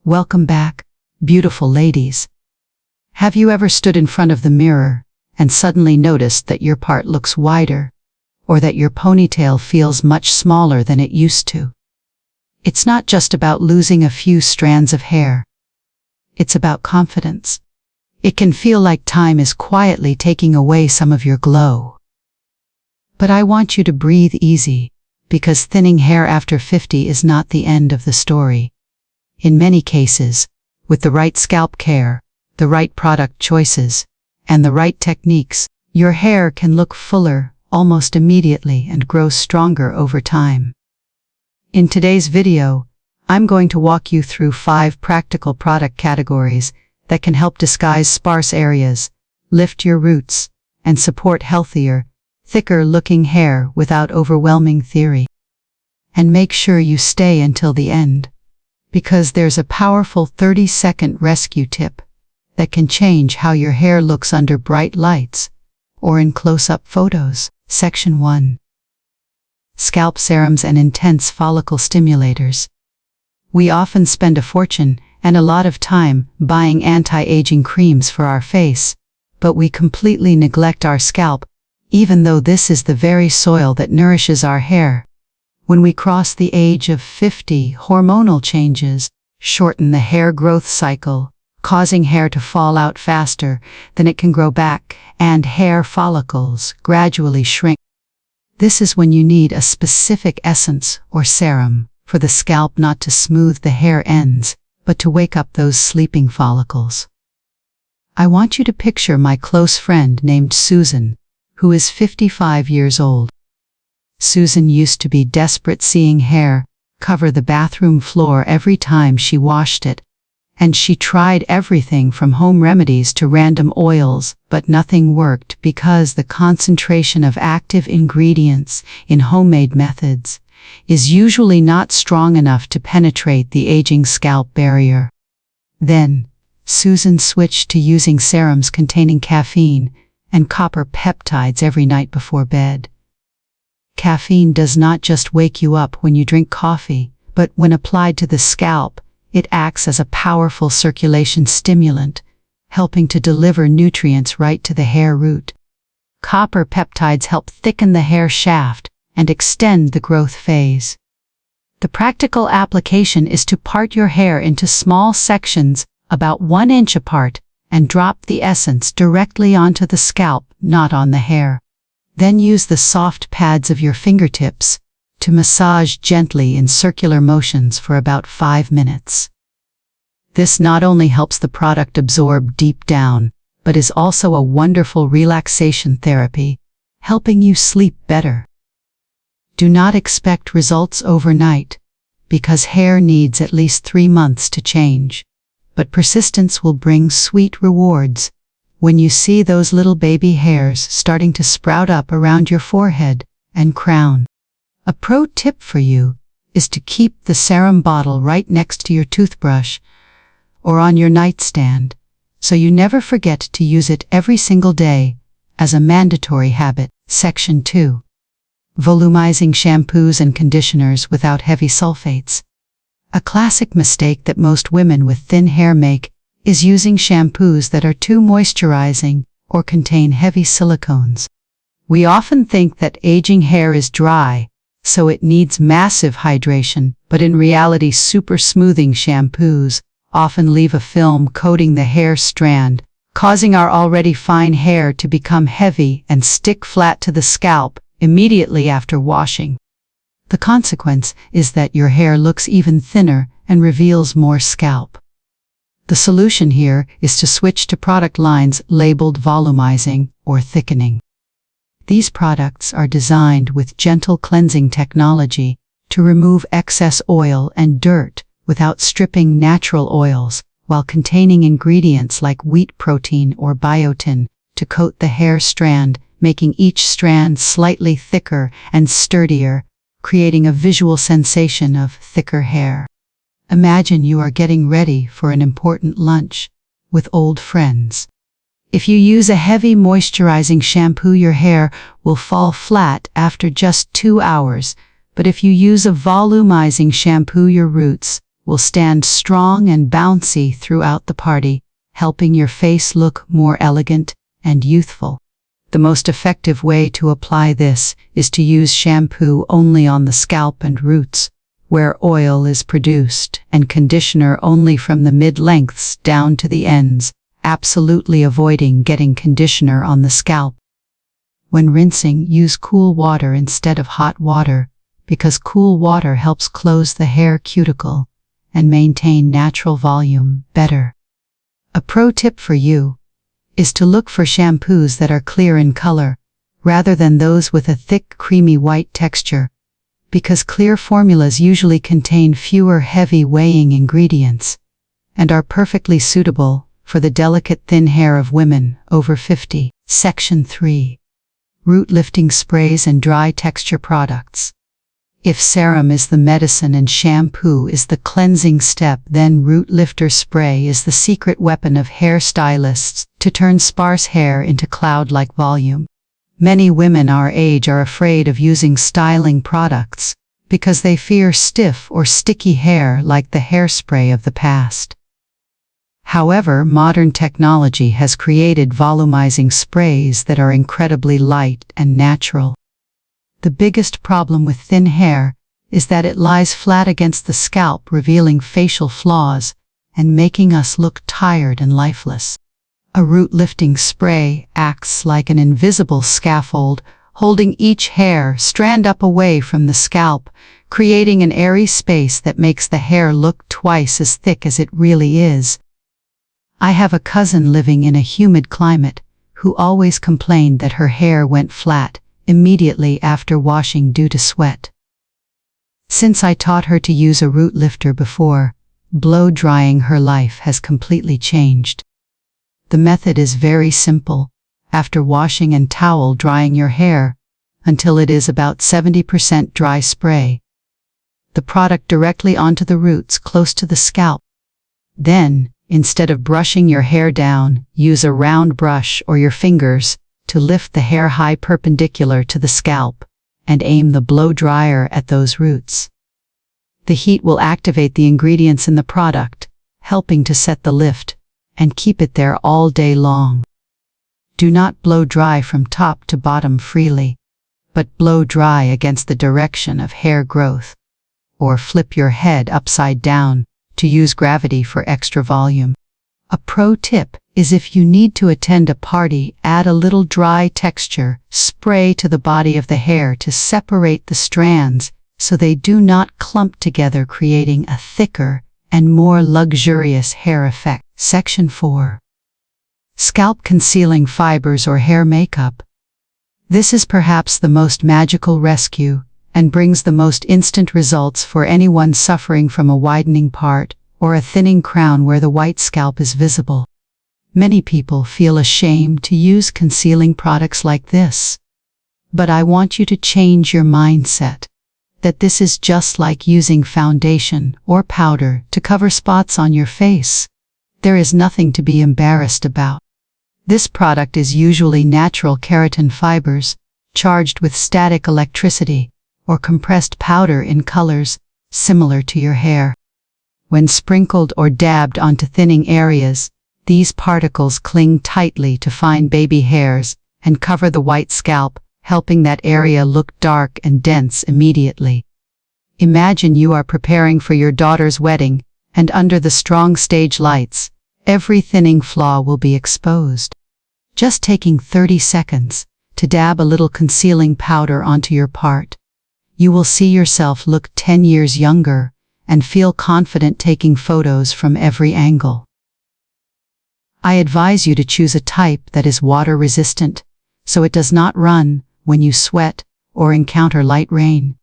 Welcome back, beautiful ladies. Have you ever stood in front of the mirror and suddenly noticed that your part looks wider, or that your ponytail feels much smaller than it used to? It's not just about losing a few strands of hair. It's about confidence. It can feel like time is quietly taking away some of your glow. But I want you to breathe easy, because thinning hair after 50 is not the end of the story. In many cases, with the right scalp care, the right product choices, and the right techniques, your hair can look fuller almost immediately and grow stronger over time. In today's video, I'm going to walk you through 5 practical product categories that can help disguise sparse areas, lift your roots, and support healthier, thicker-looking hair without overwhelming theory. And make sure you stay until the end, because there's a powerful 30-second rescue tip that can change how your hair looks under bright lights or in close-up photos. Section 1. Scalp serums and intense follicle stimulators. We often spend a fortune and a lot of time buying anti-aging creams for our face, but we completely neglect our scalp, even though this is the very soil that nourishes our hair. When we cross the age of 50, hormonal changes shorten the hair growth cycle, causing hair to fall out faster than it can grow back, and hair follicles gradually shrink. This is when you need a specific essence or serum for the scalp not to smooth the hair ends, but to wake up those sleeping follicles. I want you to picture my close friend named Susan, who is 55 years old. Susan used to be desperate seeing hair cover the bathroom floor every time she washed it, and she tried everything from home remedies to random oils, but nothing worked because the concentration of active ingredients in homemade methods is usually not strong enough to penetrate the aging scalp barrier. Then, Susan switched to using serums containing caffeine and copper peptides every night before bed. Caffeine does not just wake you up when you drink coffee, but when applied to the scalp, it acts as a powerful circulation stimulant, helping to deliver nutrients right to the hair root. Copper peptides help thicken the hair shaft and extend the growth phase. The practical application is to part your hair into small sections about 1 inch apart and drop the essence directly onto the scalp, not on the hair. Then use the soft pads of your fingertips to massage gently in circular motions for about 5 minutes. This not only helps the product absorb deep down, but is also a wonderful relaxation therapy, helping you sleep better. Do not expect results overnight, because hair needs at least 3 months to change, but persistence will bring sweet rewards when you see those little baby hairs starting to sprout up around your forehead and crown. A pro tip for you is to keep the serum bottle right next to your toothbrush or on your nightstand, so you never forget to use it every single day as a mandatory habit. Section 2. Volumizing shampoos and conditioners without heavy sulfates. A classic mistake that most women with thin hair make is using shampoos that are too moisturizing or contain heavy silicones. We often think that aging hair is dry, so it needs massive hydration, but in reality super smoothing shampoos often leave a film coating the hair strand, causing our already fine hair to become heavy and stick flat to the scalp immediately after washing. The consequence is that your hair looks even thinner and reveals more scalp. The solution here is to switch to product lines labeled volumizing or thickening. These products are designed with gentle cleansing technology to remove excess oil and dirt without stripping natural oils, while containing ingredients like wheat protein or biotin to coat the hair strand, making each strand slightly thicker and sturdier, creating a visual sensation of thicker hair. Imagine you are getting ready for an important lunch with old friends. If you use a heavy moisturizing shampoo, your hair will fall flat after just 2 hours, but if you use a volumizing shampoo, your roots will stand strong and bouncy throughout the party, helping your face look more elegant and youthful. The most effective way to apply this is to use shampoo only on the scalp and roots, where oil is produced, and conditioner only from the mid-lengths down to the ends, absolutely avoiding getting conditioner on the scalp. When rinsing, use cool water instead of hot water, because cool water helps close the hair cuticle and maintain natural volume better. A pro tip for you is to look for shampoos that are clear in color, rather than those with a thick, creamy white texture, because clear formulas usually contain fewer heavy weighing ingredients and are perfectly suitable for the delicate thin hair of women over 50. Section 3. Root lifting sprays and dry texture products. If serum is the medicine and shampoo is the cleansing step, then root lifter spray is the secret weapon of hairstylists to turn sparse hair into cloud-like volume. Many women our age are afraid of using styling products because they fear stiff or sticky hair like the hairspray of the past. However, modern technology has created volumizing sprays that are incredibly light and natural. The biggest problem with thin hair is that it lies flat against the scalp, revealing facial flaws and making us look tired and lifeless. A root lifting spray acts like an invisible scaffold, holding each hair strand up away from the scalp, creating an airy space that makes the hair look twice as thick as it really is. I have a cousin living in a humid climate who always complained that her hair went flat immediately after washing due to sweat. Since I taught her to use a root lifter before, blow drying her life has completely changed. The method is very simple. After washing and towel drying your hair until it is about 70% dry, spray the product directly onto the roots close to the scalp. Then, instead of brushing your hair down, use a round brush or your fingers to lift the hair high perpendicular to the scalp and aim the blow dryer at those roots. The heat will activate the ingredients in the product, helping to set the lift and keep it there all day long. Do not blow dry from top to bottom freely, but blow dry against the direction of hair growth, or flip your head upside down to use gravity for extra volume. A pro tip is if you need to attend a party, add a little dry texture spray to the body of the hair to separate the strands so they do not clump together, creating a thicker and more luxurious hair effect. Section 4. Scalp concealing fibers or hair makeup. This is perhaps the most magical rescue and brings the most instant results for anyone suffering from a widening part or a thinning crown where the white scalp is visible. Many people feel ashamed to use concealing products like this. But I want you to change your mindset, that this is just like using foundation or powder to cover spots on your face. There is nothing to be embarrassed about. This product is usually natural keratin fibers, charged with static electricity, or compressed powder in colors similar to your hair. When sprinkled or dabbed onto thinning areas, these particles cling tightly to fine baby hairs and cover the white scalp, helping that area look dark and dense immediately. Imagine you are preparing for your daughter's wedding, and under the strong stage lights, every thinning flaw will be exposed. Just taking 30 seconds to dab a little concealing powder onto your part, you will see yourself look 10 years younger and feel confident taking photos from every angle. I advise you to choose a type that is water resistant, so it does not run when you sweat or encounter light rain.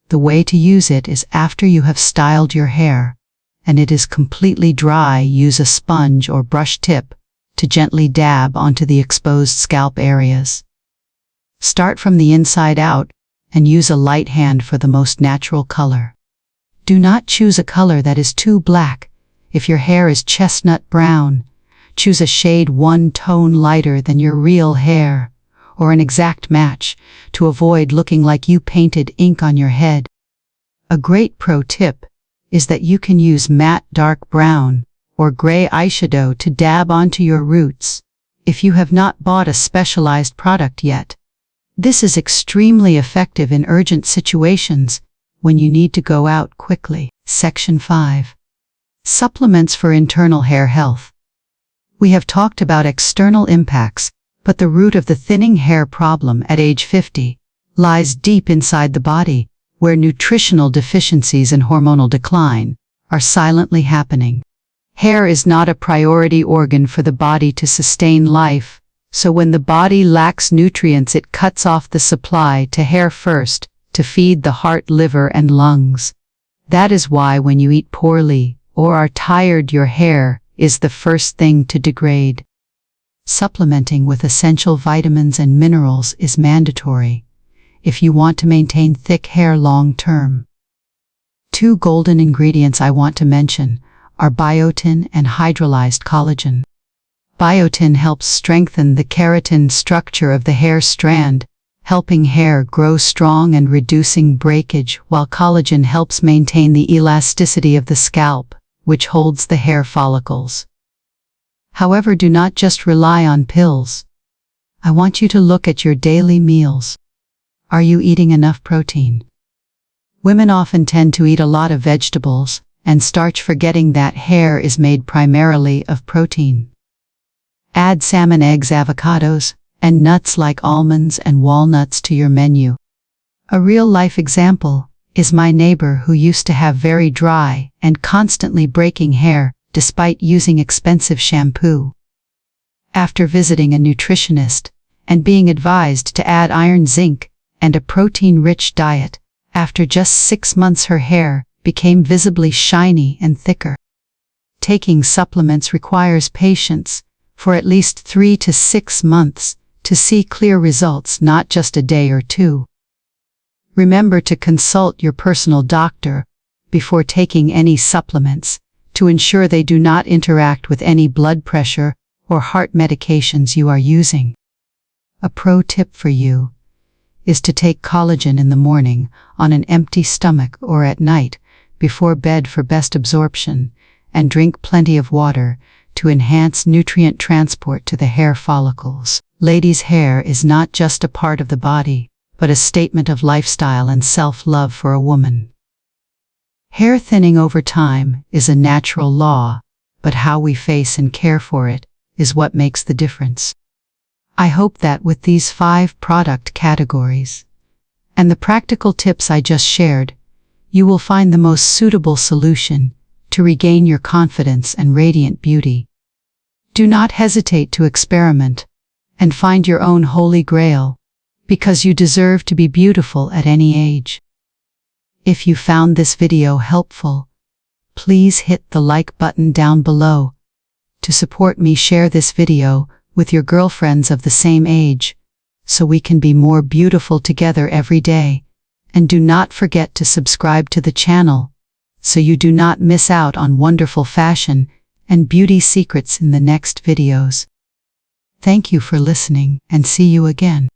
The way to use it is after you have styled your hair and it is completely dry, use a sponge or brush tip to gently dab onto the exposed scalp areas. Start from the inside out and use a light hand for the most natural color. Do not choose a color that is too black. If your hair is chestnut brown, choose a shade 1 tone lighter than your real hair, or an exact match, to avoid looking like you painted ink on your head. A great pro tip is that you can use matte dark brown or gray eyeshadow to dab onto your roots if you have not bought a specialized product yet. This is extremely effective in urgent situations when you need to go out quickly. Section 5. Supplements for internal hair health. We have talked about external impacts, but the root of the thinning hair problem at age 50 lies deep inside the body, where nutritional deficiencies and hormonal decline are silently happening. Hair is not a priority organ for the body to sustain life, so when the body lacks nutrients, it cuts off the supply to hair first to feed the heart, liver, and lungs. That is why when you eat poorly or are tired, your hair is the first thing to degrade. Supplementing with essential vitamins and minerals is mandatory if you want to maintain thick hair long term. Two golden ingredients I want to mention are biotin and hydrolyzed collagen. Biotin helps strengthen the keratin structure of the hair strand, helping hair grow strong and reducing breakage, while collagen helps maintain the elasticity of the scalp, which holds the hair follicles. However, do not just rely on pills. I want you to look at your daily meals. Are you eating enough protein? Women often tend to eat a lot of vegetables and starch, forgetting that hair is made primarily of protein. Add salmon, eggs, avocados, and nuts like almonds and walnuts to your menu. A real-life example is my neighbor who used to have very dry and constantly breaking hair despite using expensive shampoo. After visiting a nutritionist and being advised to add iron, zinc, and a protein-rich diet, after just 6 months her hair became visibly shiny and thicker. Taking supplements requires patience for at least 3 to 6 months to see clear results, not just a day or two. Remember to consult your personal doctor before taking any supplements to ensure they do not interact with any blood pressure or heart medications you are using. A pro tip for you is to take collagen in the morning on an empty stomach or at night before bed for best absorption, and drink plenty of water to enhance nutrient transport to the hair follicles. Ladies' hair is not just a part of the body, but a statement of lifestyle and self-love for a woman. Hair thinning over time is a natural law, but how we face and care for it is what makes the difference. I hope that with these 5 product categories and the practical tips I just shared, you will find the most suitable solution to regain your confidence and radiant beauty. Do not hesitate to experiment and find your own holy grail, because you deserve to be beautiful at any age. If you found this video helpful, please hit the like button down below. To support me, share this video with your girlfriends of the same age, so we can be more beautiful together every day. And do not forget to subscribe to the channel, so you do not miss out on wonderful fashion and beauty secrets in the next videos. Thank you for listening, and see you again.